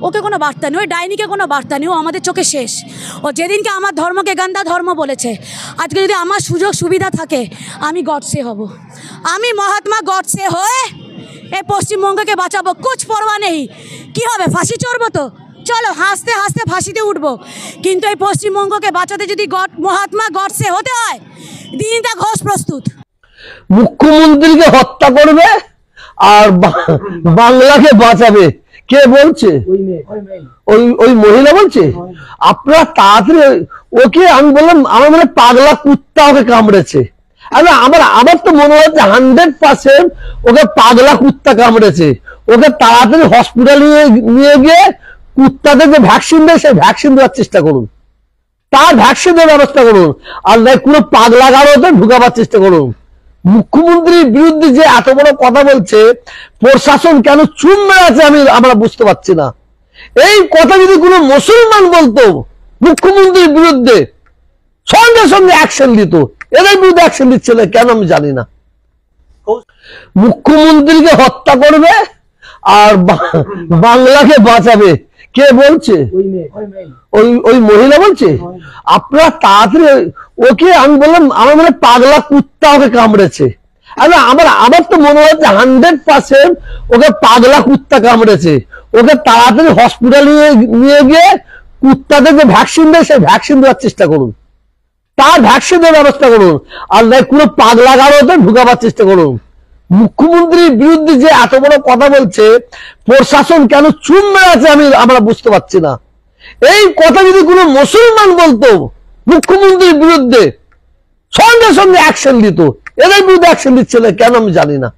ওকে কোনো বার্তা নেই, ওই ডাইনিকে কোনো বার্তা নেই, ও আমাদের চোখে শেষ। ও যেদিনকে আমার ধর্মকে গান্দা ধর্ম বলেছে, আজকে যদি আমার সুযোগ সুবিধা থাকে আমি গডসে হব, আমি মহাত্মা গডসে হয়ে এই পশ্চিমবঙ্গকে বাঁচাবো। কুছ পরোয়া নেই, কী হবে, ফাঁসি চড়বো তো, চলো হাসতে হাসতে ফাঁসিতে উঠবো, কিন্তু এই পশ্চিমবঙ্গকে বাঁচাতে যদি মহাত্মা গডসে হতে হয়, দিনটা ঘোষ প্রস্তুত। মুখ্যমন্ত্রীকে হত্যা করবে আর বাংলাকে বাঁচাবে, কে বলছে? ওই মহিলা বলছে। আপনারা তাড়াতাড়ি ওকে, আমি বললাম আমার মনে পাগলা কুত্তা ওকে কামড়েছে। আমার তো মনে হচ্ছে 100% ওকে পাগলা কুত্তা কামড়েছে। ওকে তাড়াতাড়ি হসপিটালে নিয়ে গিয়ে কুত্তাদের যে ভ্যাকসিন দেয় সেই ভ্যাকসিন দেওয়ার চেষ্টা করুন, তার ভ্যাকসিনের ব্যবস্থা করুন, আর নয় পুরো পাগলা গাড়োতে ঢুকাবার চেষ্টা করুন। মুখ্যমন্ত্রীর বিরুদ্ধে যে এত বড় কথা বলছে, প্রশাসন কেন চুপ মেরে আছে আমরা বুঝতে পারছি না। এই কথা যদি কোনো মুসলমান বলতো মুখ্যমন্ত্রীর বিরুদ্ধে, সঙ্গে সঙ্গে অ্যাকশন দিত। এদের বিরুদ্ধে অ্যাকশন দিচ্ছে না কেন আমি জানি না। মুখ্যমন্ত্রীকে হত্যা করবে আর বাংলাকে বাঁচাবে, কে বলছে? ওই মহিলা বলছে। আপনারা তাড়াতাড়ি ওকে, আমি বললাম আমার মনে পাগলা কুত্তা ওকে কামড়েছে। আমার তো মনে হচ্ছে 100% ওকে পাগলা কুত্তা কামড়েছে। ওকে তাড়াতাড়ি হসপিটালে নিয়ে গিয়ে কুত্তাদের যে ভ্যাকসিন দেয় সেই ভ্যাকসিন দেওয়ার চেষ্টা করুন, তার ভ্যাকসিনের ব্যবস্থা করুন, আর নয় পুরো পাগলা গাড়োতে ঢুকাবার চেষ্টা করুন। মুখ্যমন্ত্রীর বিরুদ্ধে যে এত বড় কথা বলছে, প্রশাসন কেন চুপ মেরে আছে আমরা বুঝতে পারছি না। এই কথা যদি কোনো মুসলমান বলতো মুখ্যমন্ত্রীর বিরুদ্ধে, সঙ্গে সঙ্গে অ্যাকশন দিত। এদের বিরুদ্ধে অ্যাকশন দিচ্ছে না কেন আমি জানি না।